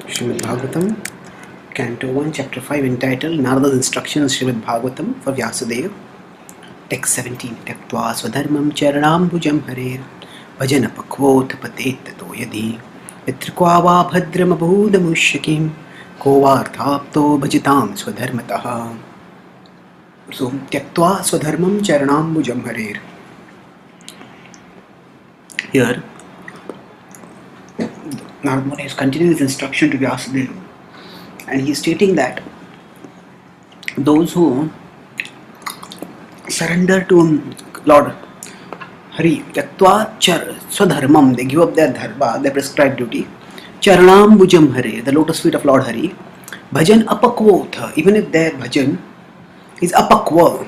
Srimad Bhagavatam, Canto 1, Chapter 5, entitled Narada's Instructions Srimad Bhagavatam for Vyasadeva. Text 17. Tyaktva swadharmam charanambujam harer bhajana pakvot patet tato yadi yatrikva va bhadram abhudamushyakim ko va arthapto bhajitam swadharmataha. So, Tyaktva swadharmam charanambujam harer. Here, Narada Muni is continuing his instruction to Vyasadeva, and he is stating that those who surrender to Lord Hari, Tyaktva Swadharmam, they give up their dharma, their prescribed duty, Charanambujam Hare, the lotus feet of Lord Hari, Bhajan Apakvotha, even if their bhajan is apakva,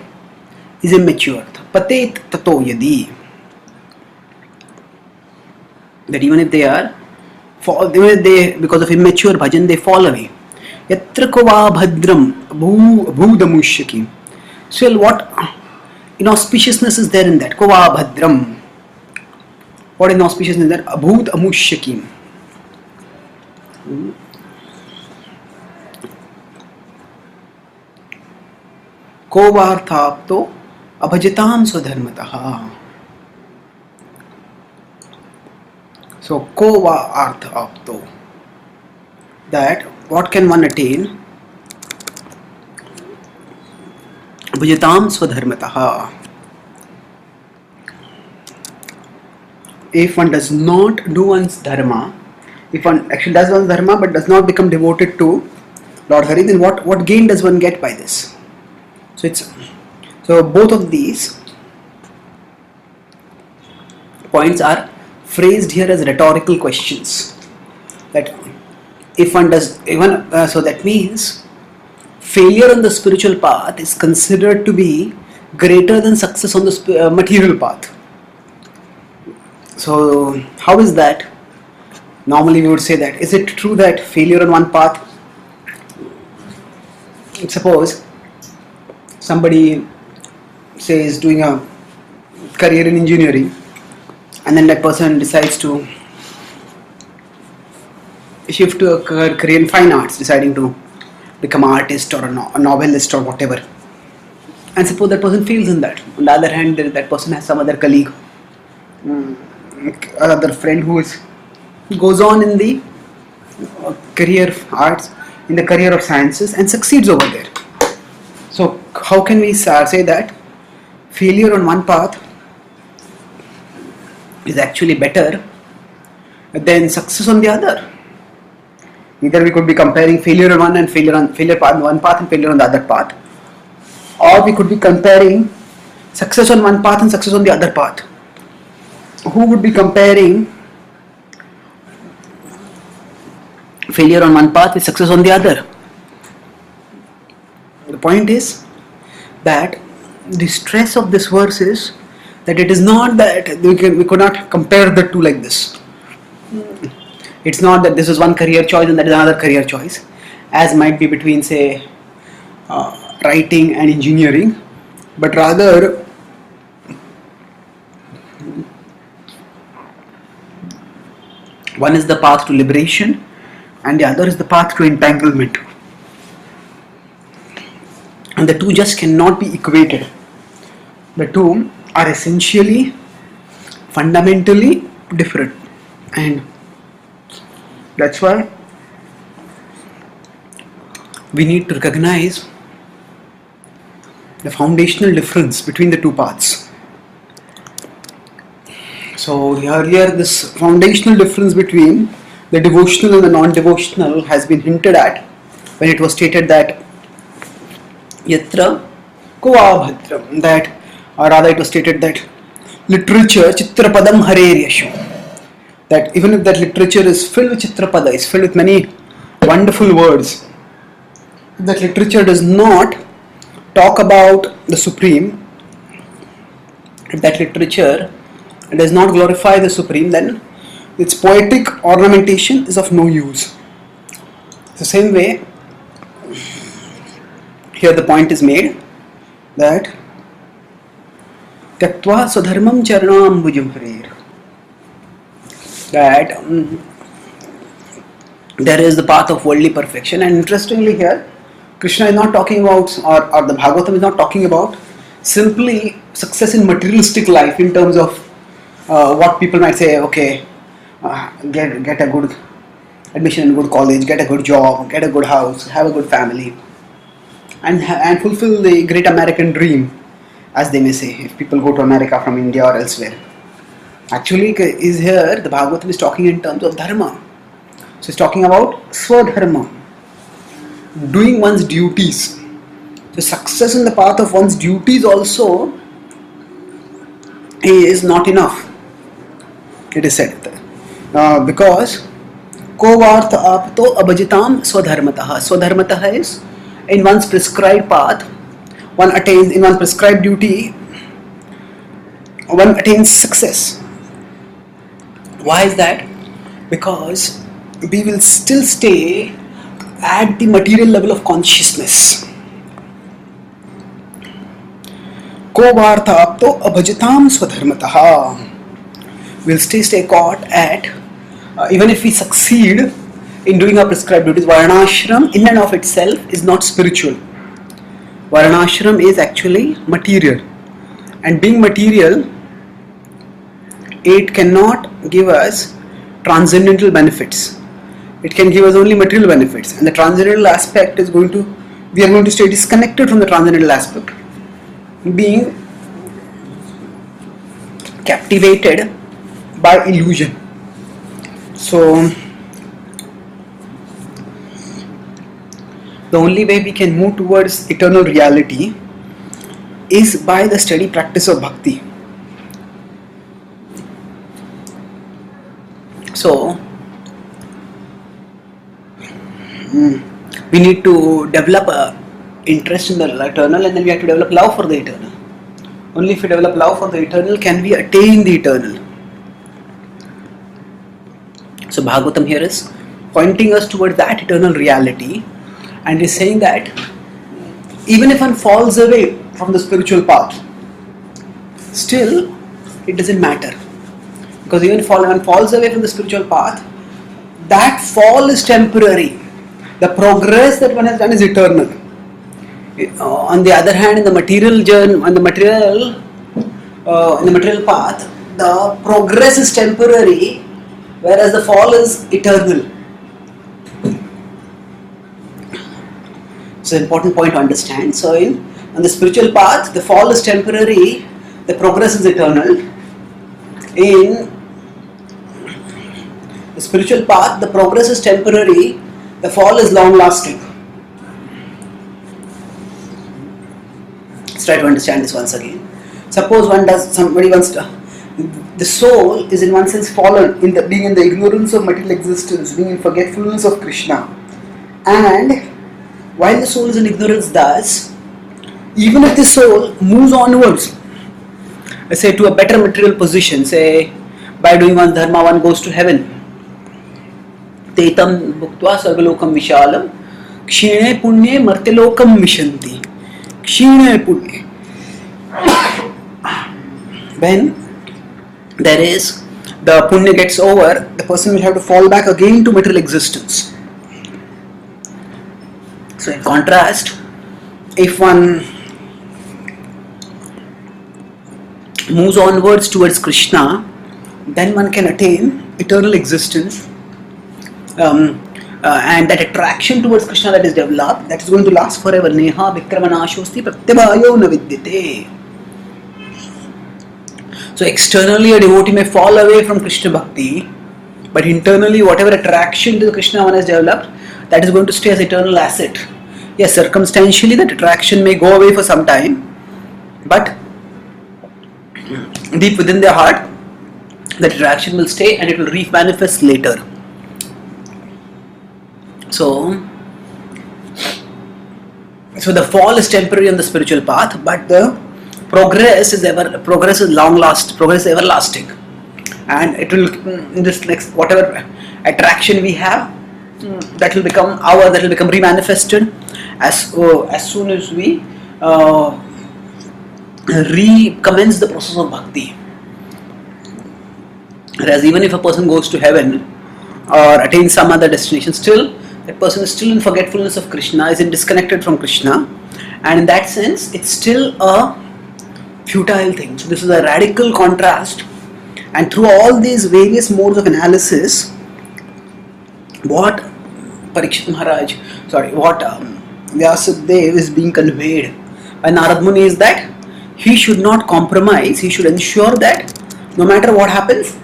is immature, Patet Tato Yadi, that even if they are because of immature bhajan they fall away. Yatra kova bhadram bhudamushyakim. So what inauspiciousness is there in that? Kova bhadram. What inauspiciousness is there? Abhudamushyakim. Kovarthapto abhajitam swadharmataha. So, kova artha apto, that what can one attain? Bhajatam swadharmataha. If one does not do one's dharma, if one actually does one's dharma but does not become devoted to Lord Hari, then what gain does one get by this? So both of these points are phrased here as rhetorical questions. That if one does, so that means failure on the spiritual path is considered to be greater than success on the material path. So how is that? Normally we would say that, is it true that failure on one path, suppose somebody says doing a career in engineering, and then that person decides to shift to a career in fine arts, deciding to become an artist or a novelist or whatever. And suppose that person fails in that. On the other hand, that person has some other colleague, another friend who goes on in the career arts, in the career of sciences, and succeeds over there. So how can we say that failure on one path is actually better than success on the other? Either we could be comparing failure on one and failure on one path and failure on the other path, or we could be comparing success on one path and success on the other path. Who would be comparing failure on one path with success on the other? The point is that the stress of this verse is that it is not that we could not compare the two like this. It's not that this is one career choice and that is another career choice, as might be between, say, writing and engineering, but rather one is the path to liberation and the other is the path to entanglement. And the two just cannot be equated. The two are essentially, fundamentally different, and that's why we need to recognize the foundational difference between the two paths. So earlier, this foundational difference between the devotional and the non-devotional has been hinted at when it was stated that yatra kova that, or rather it was stated that literature chitrapadam harer yashu, that even if that literature is filled with chitrapada, is filled with many wonderful words, that literature does not talk about the Supreme, if that literature does not glorify the Supreme, then its poetic ornamentation is of no use. The same way, here the point is made that Tyaktva swadharmam charanambujam harer, that there is the path of worldly perfection. And interestingly here, Krishna is not talking about, or the Bhagavatam is not talking about simply success in materialistic life in terms of what people might say, okay, get a good admission in a good college, get a good job, get a good house, have a good family, and fulfill the great American dream, as they may say, if people go to America from India or elsewhere. Actually, is here the Bhagavatam is talking in terms of dharma. So it's talking about swadharma, doing one's duties. So success in the path of one's duties also is not enough. It is said because kovartha apto abhajitam swadharmataha. Swadharmataha is in one's prescribed path, one attains in one's prescribed duty, one attains success. Why is that? Because we will still stay at the material level of consciousness. Ko vartha apto abhajitam swadharmataha. We'll stay caught at, even if we succeed in doing our prescribed duties, Varnashram in and of itself is not spiritual. Varnashram is actually material. And being material, it cannot give us transcendental benefits. It can give us only material benefits, and the transcendental aspect is we are going to stay disconnected from the transcendental aspect, being captivated by illusion. So the only way we can move towards eternal reality is by the steady practice of bhakti. So we need to develop a interest in the eternal, and then we have to develop love for the eternal. Only if we develop love for the eternal can we attain the eternal. So Bhagavatam here is pointing us towards that eternal reality, and is saying that even if one falls away from the spiritual path, still it doesn't matter, because even if one falls away from the spiritual path, that fall is temporary. The progress that one has done is eternal. On the other hand, in the material journey, in the material path, the progress is temporary, whereas the fall is eternal. It's an important point to understand. So, on the spiritual path, the fall is temporary, the progress is eternal. In the spiritual path, the progress is temporary, the fall is long-lasting. Let's try to understand this once again. Suppose the soul is in one sense fallen, being in the ignorance of material existence, being in forgetfulness of Krishna. And while the soul is in ignorance thus, even if the soul moves onwards, say to a better material position, say by doing one dharma one goes to heaven, Tetam bhuktva sarvalokam vishalam kshine punye martilokam mishanti. Kshine punye. When there is, the punya gets over, the person will have to fall back again to material existence. So in contrast, if one moves onwards towards Krishna, then one can attain eternal existence. And that attraction towards Krishna that is developed, that is going to last forever. Neha vikramanashosti pratyabhayo na vidyate. So externally a devotee may fall away from Krishna bhakti, but internally whatever attraction to Krishna one has developed, that is going to stay as eternal asset. Yes, circumstantially that attraction may go away for some time, but deep within their heart, that attraction will stay and it will re-manifest later. So the fall is temporary on the spiritual path, but the progress is everlasting, and it will, in this next whatever attraction we have, that will become re-manifested as soon as we recommence the process of bhakti. Whereas even if a person goes to heaven or attain some other destination, still that person is still in forgetfulness of Krishna, is in disconnected from Krishna, and in that sense it's still a futile thing. So this is a radical contrast, and through all these various modes of analysis, what Vyasadeva is being conveyed by Narad Muni is that he should not compromise, he should ensure that no matter what happens,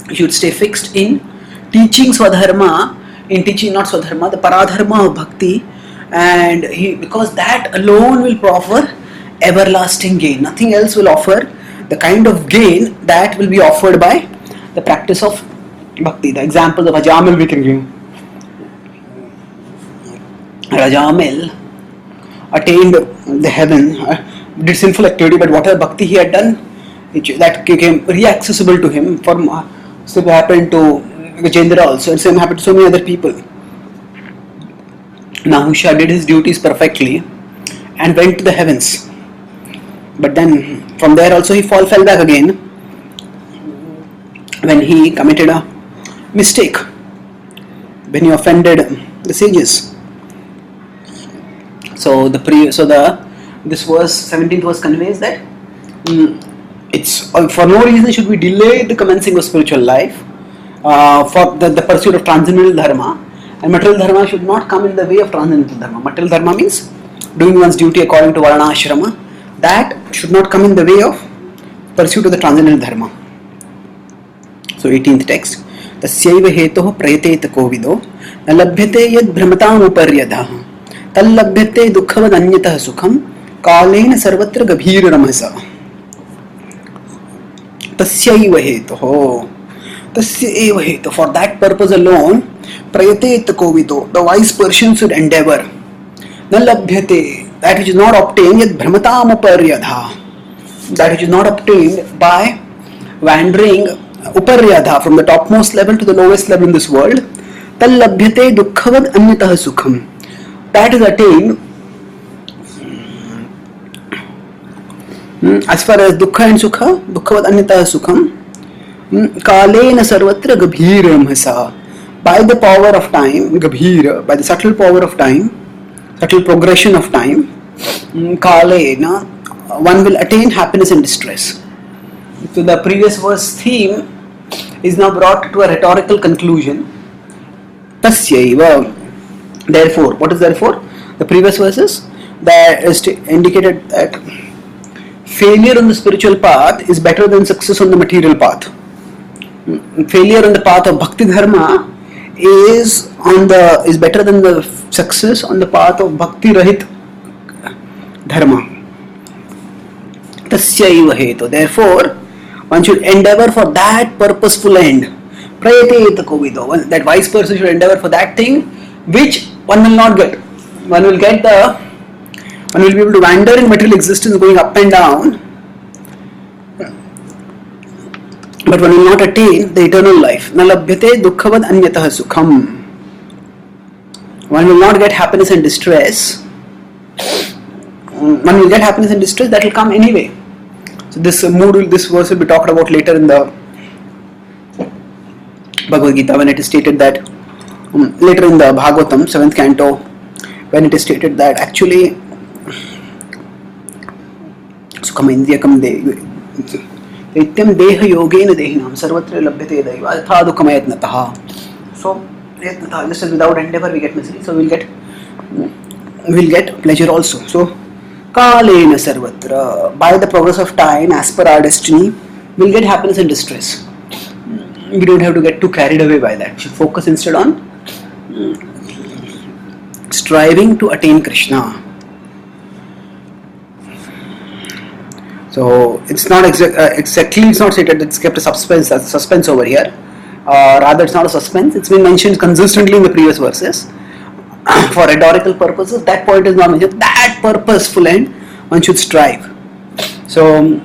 he should stay fixed in teaching Swadharma, in teaching not Swadharma, the Paradharma of Bhakti, and because that alone will offer everlasting gain. Nothing else will offer the kind of gain that will be offered by the practice of Bhakti. The example of Ajamil we can give. Rajamil attained the heaven, did sinful activity, but whatever bhakti he had done, that became re-accessible to him. Same happened to Gajendra also, and same happened to so many other people. Nahusha did his duties perfectly and went to the heavens. But then from there also he fell back again when he committed a mistake, when he offended the sages. So this verse 17th verse conveys that it's for no reason should we delay the commencing of spiritual life for the pursuit of transcendental dharma, and material dharma should not come in the way of transcendental dharma. Material dharma means doing one's duty according to varna ashrama. That should not come in the way of pursuit of the transcendental dharma. So 18th text. Tasyaiva hetoh prayateta kovido na labhyate yad brahmatam uparyadha tallabhyate dukkavad anyatah sukham kalena sarvatra gabhir ramasa. Tasyaiva hetoh. Tasyaiva hetoh. For that purpose alone, prayateta kovido, the wise person should endeavor. Na labhyate, that which is not obtained yad brahmatam uparyadha, that which is not obtained by wandering uparyadha, from the topmost level to the lowest level in this world. Tallabhyate dukkavad anyatah sukham, that is attained as far as dukkha and sukha, dukkavad anyatah sukham, kalena sarvatra gabhiram hasa, by the power of time, gabhira, by the subtle power of time, subtle progression of time, kalena, one will attain happiness and distress. So the previous verse theme is now brought to a rhetorical conclusion. Tasyaiva. Therefore, what is therefore? The previous verses that is indicated that failure on the spiritual path is better than success on the material path. Failure on the path of bhakti dharma is better than the success on the path of bhakti rahit dharma. Tasyaiva hetu. Therefore, one should endeavor for that purposeful end. Prayateta kovido. That wise person should endeavor for that thing which one will not get. One will be able to wander in material existence going up and down, but one will not attain the eternal life. Na labhyate dukkavad anyatah sukham. One will not get happiness and distress. One will get happiness and distress that will come anyway. So this verse will be talked about later in the Bhagavad Gita, when it is stated that later in the Bhagavatam 7th canto, when it is stated that actually sukham indriyakam nityam deha yogena dehinam sarvatra labhyate daiva atha dukkam yatnatah. So yatnatah, just as without endeavor we get misery, so we'll get pleasure also. So kalena sarvatra, by the progress of time, as per our destiny, we'll get happiness and distress. We don't have to get too carried away by that. We should focus instead on striving to attain Krishna. So it's not exactly, it's not stated, it's kept a suspense over here. Rather, it's not a suspense, it's been mentioned consistently in the previous verses. For rhetorical purposes, that point is not mentioned. That purposeful end, one should strive. So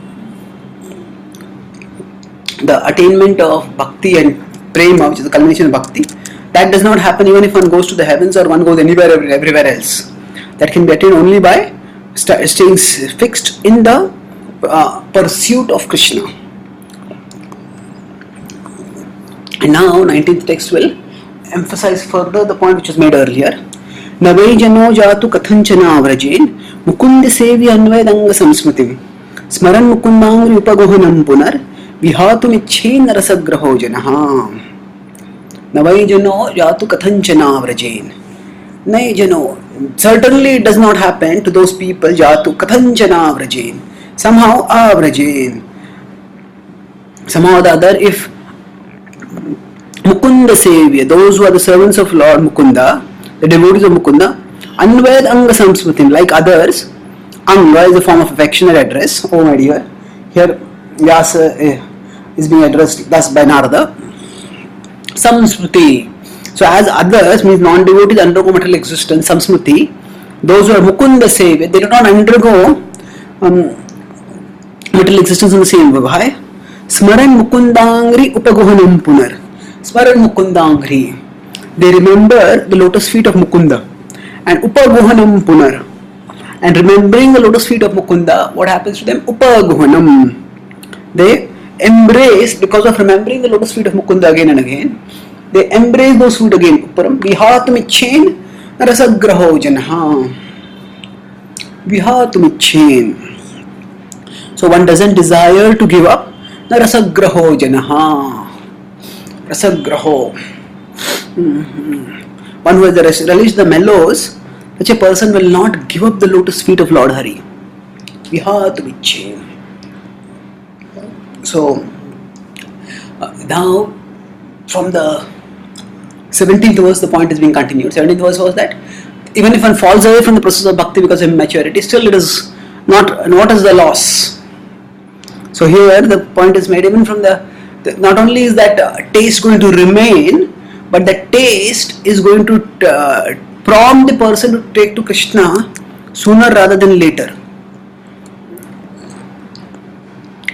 the attainment of bhakti and prema, which is the culmination of bhakti, that does not happen even if one goes to the heavens or one goes everywhere else. That can be attained only by staying fixed in the pursuit of Krishna. And now 19th text will emphasize further the point which was made earlier. Navai jano jatu kathanchana vrajen mukund sevi anvaydanga samsmritim smaran mukundangri upagohanam punar vihatum ichchen rasagraho janaha. Navai jano jatu kathanchana vrajen. Nay jano, certainly it does not happen to those people jatu kathanchana vrajen. Somehow avrajen. Somehow or the other, if Mukunda Savior, those who are the servants of Lord Mukunda, the devotees of Mukunda, Anved Anga Samsmritim, like others, Anga is a form of affectionate address. Oh my dear, here Vyasa is being addressed thus by Narada. Samsmriti. So as others means non-devotees undergo material existence, Samsmriti, those who are Mukunda Savior, they do not undergo material existence in the same way. Why? Smaran Mukundangri Upagohanam Punar. Smaran Mukundangri. They remember the lotus feet of Mukunda. And Upagohanam Punar. And remembering the lotus feet of Mukunda, what happens to them? Upagohanam. They embrace, because of remembering the lotus feet of Mukunda again and again, they embrace those feet again. Uparam. Vihatamichen rasagraho janaha. Vihatamichen. So one doesn't desire to give up. Rasagraho janaha. Rasagraho. One who has relished the mellows, such a person will not give up the lotus feet of Lord Hari. Vihatamichen. So now from the 17th verse the point is being continued. 17th verse was that even if one falls away from the process of bhakti because of immaturity, still it is not, what is the loss? So here the point is made, even from the not only is that taste going to remain, but that taste is going to prompt the person to take to Krishna sooner rather than later.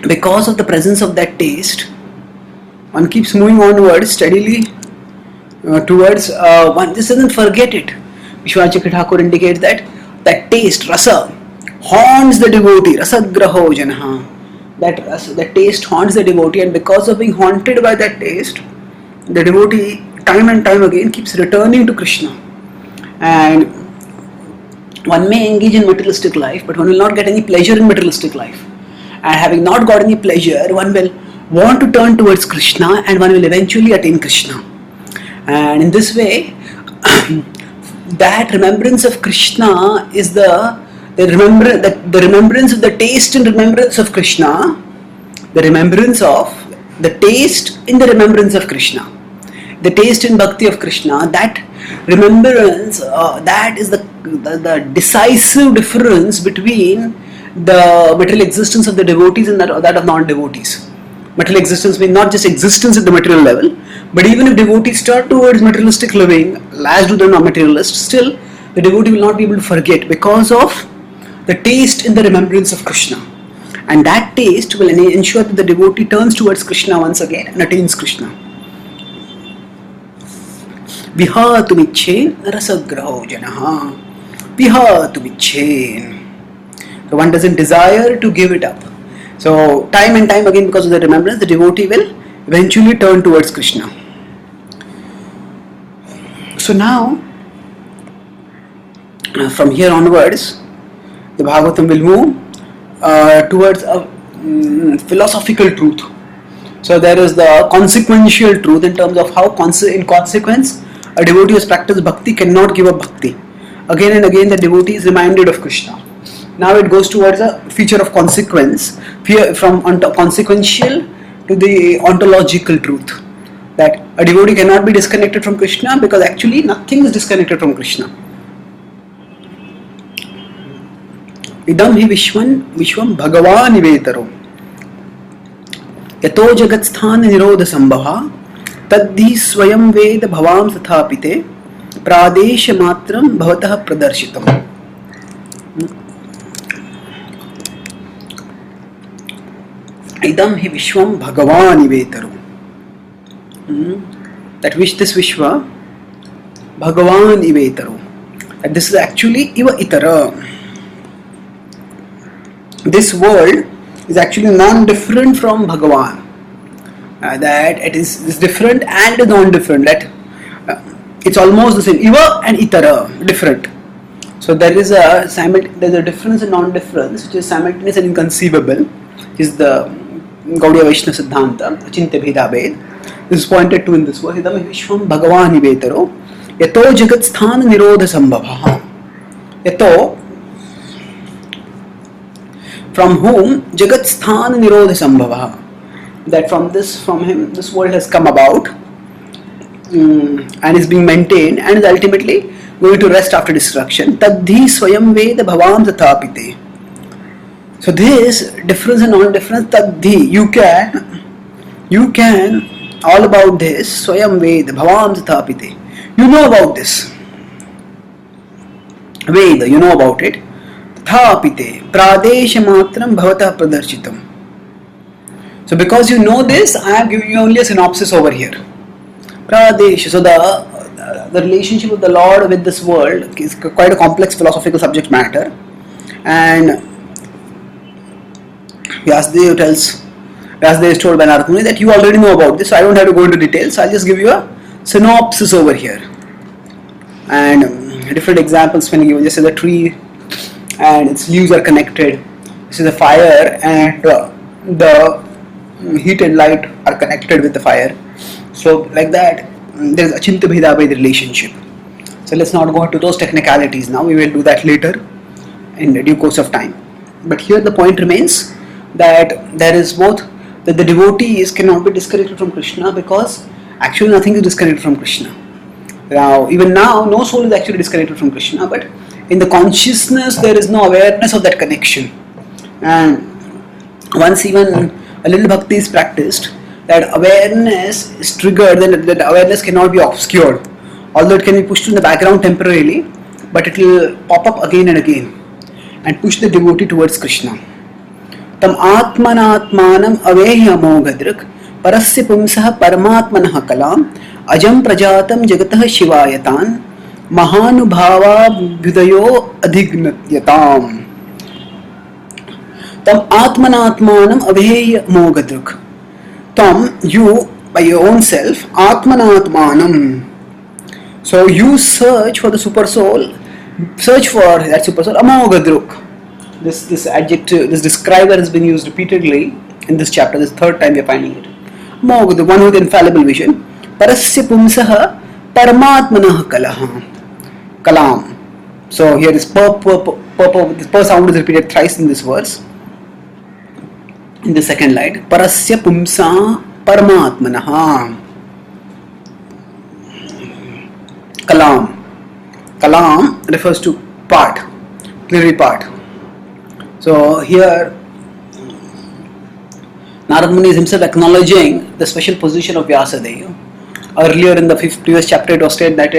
Because of the presence of that taste, one keeps moving onwards steadily towards one. This doesn't forget it. Vishwachakra Thakur indicates that taste, rasa, haunts the devotee. Rasagraho janaha. That taste haunts the devotee, and because of being haunted by that taste, the devotee time and time again keeps returning to Krishna. And one may engage in materialistic life, but one will not get any pleasure in materialistic life. And having not got any pleasure, one will want to turn towards Krishna, and one will eventually attain Krishna. And in this way, that remembrance of Krishna is the remembrance of the taste and remembrance of Krishna, the remembrance of the taste in the remembrance of Krishna, the taste in bhakti of Krishna, that remembrance, that is the decisive difference between the material existence of the devotees and that of non-devotees. Material existence means not just existence at the material level, but even if devotees turn towards materialistic living, as do the non-materialists, still the devotee will not be able to forget because of the taste in the remembrance of Krishna. And that taste will ensure that the devotee turns towards Krishna once again and attains Krishna. Vihatumichen rasagraho janaha. Vihatumichen. So one doesn't desire to give it up. So time and time again, because of the remembrance, the devotee will eventually turn towards Krishna. So now, from here onwards, the Bhagavatam will move towards a philosophical truth. So there is the consequential truth in terms of how in consequence a devotee who has practiced bhakti cannot give up bhakti. Again and again the devotee is reminded of Krishna. Now it goes towards a feature of consequence, from consequential to the ontological truth, that a devotee cannot be disconnected from Krishna because actually nothing is disconnected from Krishna. Idam hi vishwam bhagavan ivetaro yato jagat sthana nirodha sambhava tadhi swayam veda bhavam sathapite pradesha matram bhavatah pradarshitam. Idam hi vishwam bhagavan ivetaro. That this Vishwa bhagavan ivetaro. That this is actually iva itara. This world is actually non-different from Bhagavan. that it is different and non-different, that it's almost the same, iva and itara, different. So there's a difference and non-difference which is simultaneous and inconceivable, is the Gaudiya Vaishnava Siddhanta, Achintya Bheda Ved. This is pointed to in this verse, Idam Vishwam Bhagavani Vetaro, Yato Jagat Sthana Nirodha Sambhavaha. Yato, from whom Jagat Sthana Nirodha Sambhavaha. That from him, this world has come about and is being maintained and is ultimately going to rest after destruction. Tadhi Swayam Veda Bhavam Tathapite. So this difference and non-difference, Tadhi, you can all about this, Swayam Veda Bhavam Tathapite. You know about this. Veda, you know about it. Tathapite Pradesha Matram Bhavata Pradarchitam. So because you know this, I am giving you only a synopsis over here. Pradesh. So the relationship of the Lord with this world is quite a complex philosophical subject matter. And Vyasadeva is told by Narad Muni that you already know about this, so I don't have to go into details. I'll just give you a synopsis over here. And different examples when you give, just as a tree and its leaves are connected. This is a fire and the heat and light are connected with the fire. So like that, there is Achintya Bheda Ved relationship. So let's not go into those technicalities now. We will do that later in the due course of time. But here the point remains that there is both, that the devotees cannot be disconnected from Krishna, because actually nothing is disconnected from Krishna. Now, even now, no soul is actually disconnected from Krishna, but in the consciousness there is no awareness of that connection. And once even a little bhakti is practiced, that awareness is triggered, then that awareness cannot be obscured. Although it can be pushed in the background temporarily, but it will pop up again and again and push the devotee towards Krishna. Tam atmanatmanam avehi amoghadrik parasya pumsah paramatmanah kalam ajam prajatam jagatah shivayatan mahanubhava bhudayo adhignatyatam. Tam atmanatmanam avehi amoghadrik. Tam, you by your own self, atmanatmanam. So you search for the super soul, search for that super soul, amoghadruk. This adjective, this describer has been used repeatedly in this chapter. This third time we are finding it. Amoghadruk, one with infallible vision. Parasya pumsaha paramatmanah kalam. So here this per sound is repeated thrice in this verse. In the second line, Parasya Pumsa Paramatmanaha. Kalam refers to part, clearly part. So here Narad Muni is himself acknowledging the special position of Vyasadeva. Earlier in the previous chapter it was stated that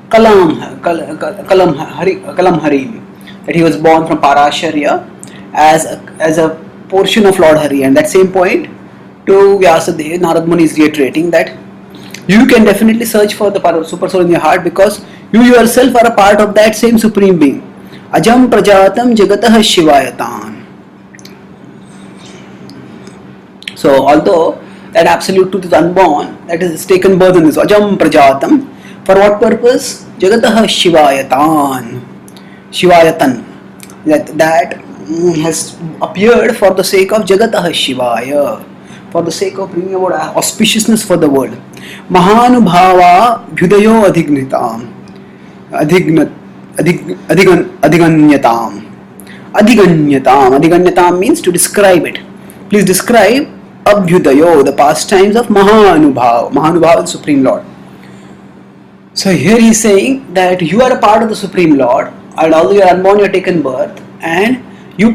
Kalam Hari, that he was born from Parasharya as a portion of Lord Hari, and that same point to Vyasadeva, Narad Muni is reiterating that you can definitely search for the super soul in your heart, because you yourself are a part of that same supreme being. Ajam prajatam jagatah shivayatan. So although that absolute truth is unborn, that is taken birth in this Ajam prajatam, for what purpose? Jagatah shivayatan. That has appeared for the sake of Jagatah Shivaya, for the sake of bringing about auspiciousness for the world. Mahanubhava bhudayo Adhiganyatam means to describe it. Please describe Abhyudayo, the pastimes of Mahanubhava. Mahanubhava is the Supreme Lord. So here he is saying that you are a part of the Supreme Lord, and although you are unborn, you are taken birth, and you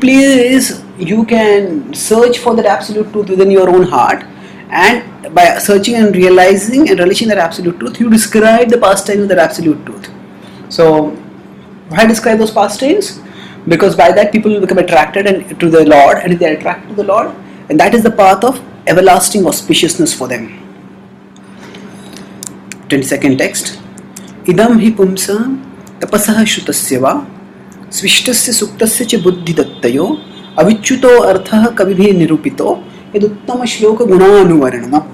can search for that absolute truth within your own heart, and by searching and realizing and relishing that absolute truth, you describe the pastimes of that absolute truth. So why describe those pastimes? Because by that people will become attracted to the Lord, and if they are attracted to the Lord, and that is the path of everlasting auspiciousness for them. 22nd text. Idam hi pumsa tapasah shrutasya va Svishtasya suktasya cha buddhi dattayo avichyuto arthah kabibhi nirupito यदुत्तम श्लोक गुणानुवर्णनम्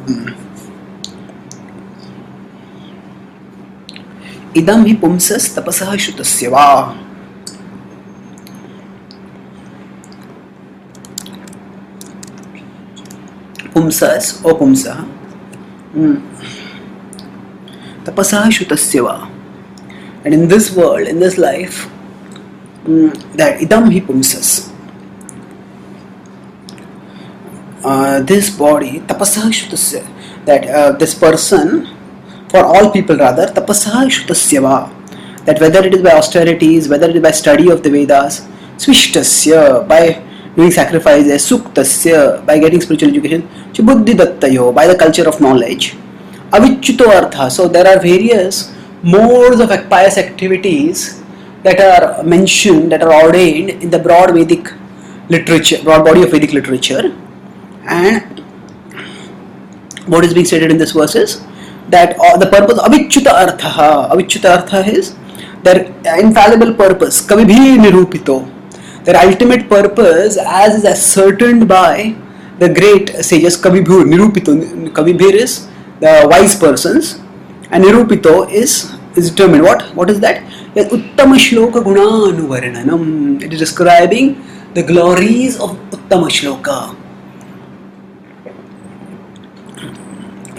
इदं हि पुंसस्तपसः श्रुतस्य वा पुंसस् or पुंसः tapasah shutasya va. And in this world, in this life, that idam hi pumsas, this body, tapasah shutasya, that this person, for all people rather, tapasah shutasya va, that whether it is by austerities, whether it is by study of the Vedas, swishtasya, by doing sacrifices, suktasya, by getting spiritual education, buddhi dattayo, by the culture of knowledge, avichuto artha. So there are various modes of pious activities that are mentioned, that are ordained in the broad Vedic literature, broad body of Vedic literature. And what is being stated in this verse is that the purpose avichuta artha is their infallible purpose, kabibhi nirupito, their ultimate purpose as is ascertained by the great sages. Kabibhur nirupito, kabibhir is the wise persons, and nirupito is determined. What is that? Uttama shloka gunanuvarnanam. It is describing the glories of uttama shloka.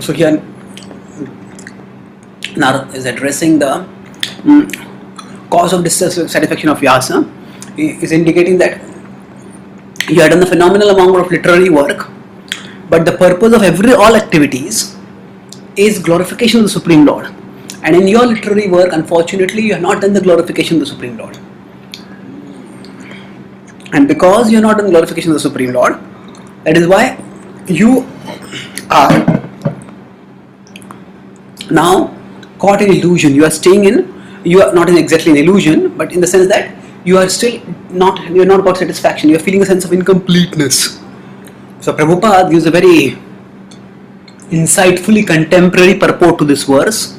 So here Narad is addressing the cause of dissatisfaction of Vyasa. He is indicating that you have done a phenomenal amount of literary work, but the purpose of all activities is glorification of the Supreme Lord. And in your literary work, unfortunately, you have not done the glorification of the Supreme Lord. And because you have not done glorification of the Supreme Lord, that is why you are now caught in illusion. You are not in exactly an illusion, but in the sense that you are still not got satisfaction. You are feeling a sense of incompleteness. So Prabhupada gives a very insightfully contemporary purport to this verse,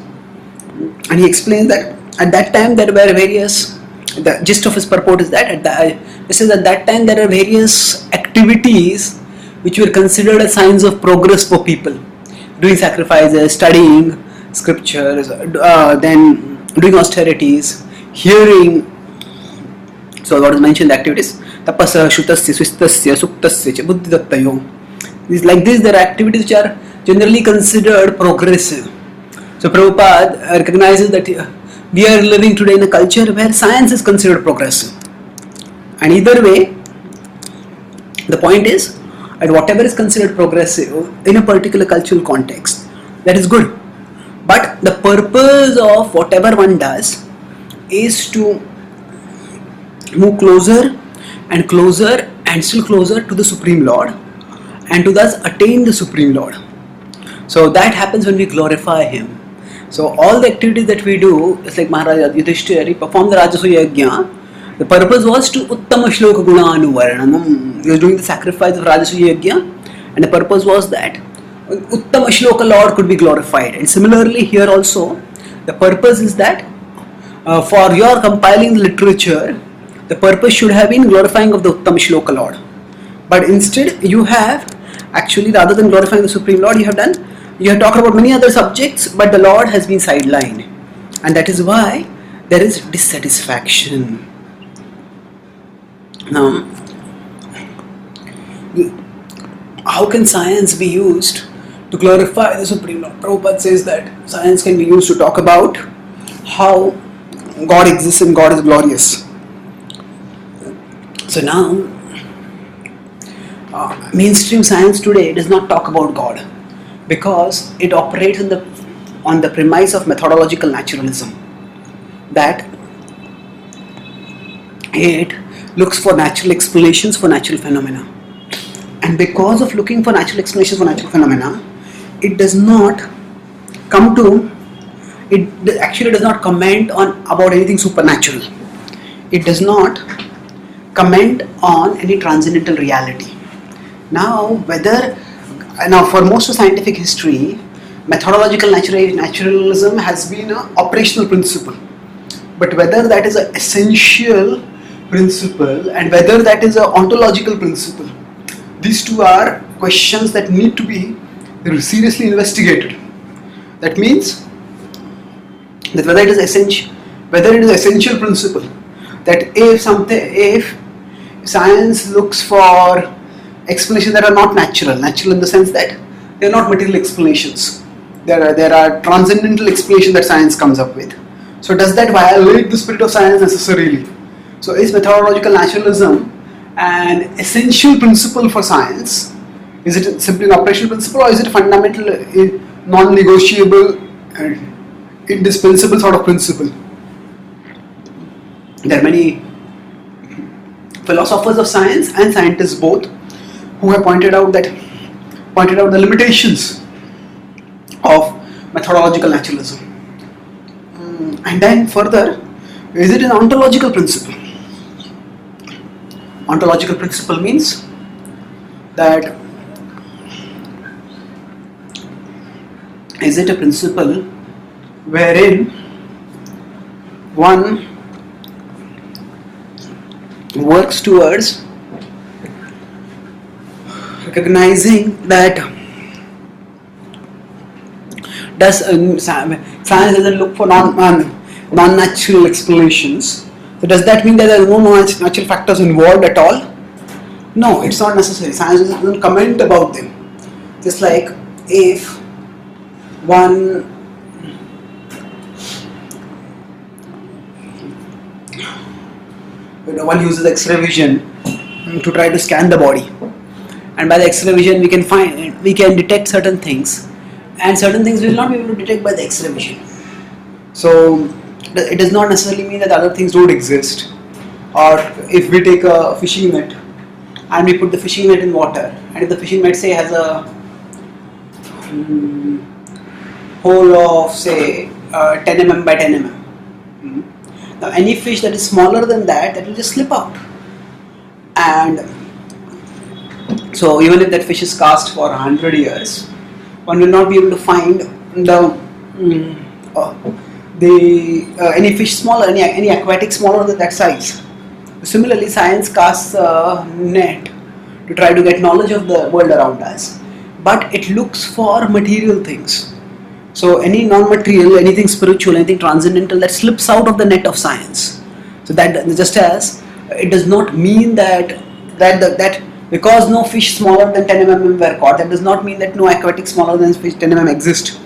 and he explains that at that time there were various, the gist of his purport is that at that time there are various activities which were considered as signs of progress for people. Doing sacrifices, studying scriptures, then doing austerities, hearing. So what is mentioned, the activities, tapasa, shutasya, swistasya, suktasya, buddhi dattayo. Like this, there are activities which are generally considered progressive. So Prabhupada recognizes that we are living today in a culture where science is considered progressive. And either way, the point is that whatever is considered progressive in a particular cultural context, that is good. But the purpose of whatever one does is to move closer and closer and still closer to the Supreme Lord, and to thus attain the Supreme Lord. So that happens when we glorify Him. So all the activities that we do, it's like Maharaj Yudhishthira, he performed the Rajasuya Yajna. The purpose was to Uttama Shloka Guna Anuvaranam. He was doing the sacrifice of Rajasuya Yajna, and the purpose was that Uttama Shloka Lord could be glorified. And similarly here also, the purpose is that for your compiling the literature, the purpose should have been glorifying of the Uttama Shloka Lord. But instead you have actually, rather than glorifying the Supreme Lord, you have talked about many other subjects, but the Lord has been sidelined. And that is why there is dissatisfaction. Now, how can science be used to glorify the Supreme Lord? Prabhupada says that science can be used to talk about how God exists and God is glorious. So now, mainstream science today does not talk about God because it operates on the premise of methodological naturalism, that it looks for natural explanations for natural phenomena. And because of looking for natural explanations for natural phenomena, it does not actually does not comment about anything supernatural. It does not comment on any transcendental reality. Now for most of scientific history, methodological naturalism has been an operational principle. But whether that is an essential principle and whether that is an ontological principle, these two are questions that need to be seriously investigated. That means that whether it is essential principle, that if science looks for explanations that are not natural in the sense that they are not material explanations, there are transcendental explanations that science comes up with. So does that violate the spirit of science necessarily? So is methodological naturalism an essential principle for science? Is it simply an operational principle, or is it a fundamental, non-negotiable, indispensable sort of principle? There are many philosophers of science and scientists both who have pointed out the limitations of methodological naturalism. And then further, is it an ontological principle? Ontological principle means that is it a principle wherein one works towards recognizing that science doesn't look for non-natural explanations. So does that mean that there are no natural factors involved at all? No, it's not necessary. Science doesn't comment about them. Just like if one uses X-ray vision to try to scan the body, and by the X-ray vision we can detect certain things, and certain things we will not be able to detect by the X-ray vision. So it does not necessarily mean that other things don't exist. Or if we take a fishing net and we put the fishing net in water, and if the fishing net say has a hole of say 10 mm by 10 mm, now any fish that is smaller than that will just slip out. And so even if that fish is cast for 100 years, one will not be able to find any fish smaller, any aquatic smaller than that size. Similarly, science casts a net to try to get knowledge of the world around us, but it looks for material things. So any non-material, anything spiritual, anything transcendental that slips out of the net of science. So that just as it does not mean that because no fish smaller than 10 mm were caught, that does not mean that no aquatic smaller than fish 10 mm exist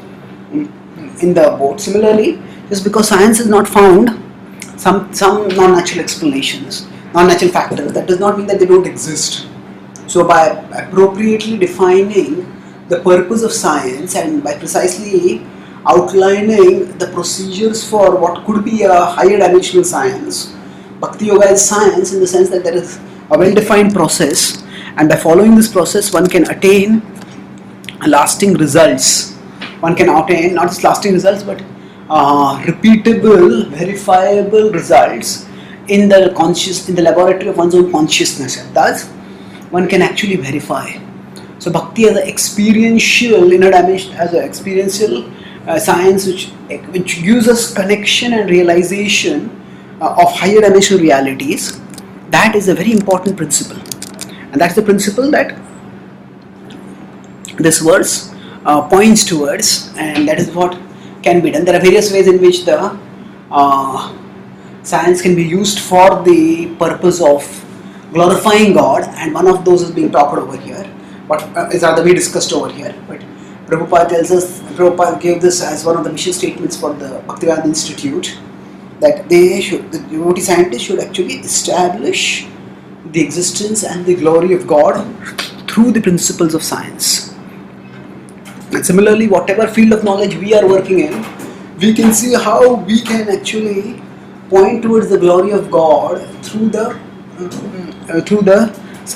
in the boat. Similarly, just because science has not found some non-natural explanations, non-natural factors, that does not mean that they don't exist. So by appropriately defining the purpose of science and by precisely outlining the procedures for what could be a higher dimensional science, Bhakti Yoga is science in the sense that there is a well-defined process, and by following this process one can attain lasting results. One can attain not just lasting results but repeatable, verifiable results in the laboratory of one's own consciousness. And thus one can actually verify. So Bhakti as an experiential inner dimension, as an experiential science which gives us connection and realization of higher dimensional realities, that is a very important principle. And that's the principle that this verse points towards, and that is what can be done. There are various ways in which the science can be used for the purpose of glorifying God, and one of those is being talked over here, but is rather we discussed over here. But Prabhupada gave this as one of the mission statements for the Bhaktivedanta Institute, that the devotee scientists should actually establish the existence and the glory of God through the principles of science. And similarly, whatever field of knowledge we are working in, we can see how we can actually point towards the glory of God through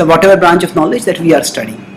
whatever branch of knowledge that we are studying.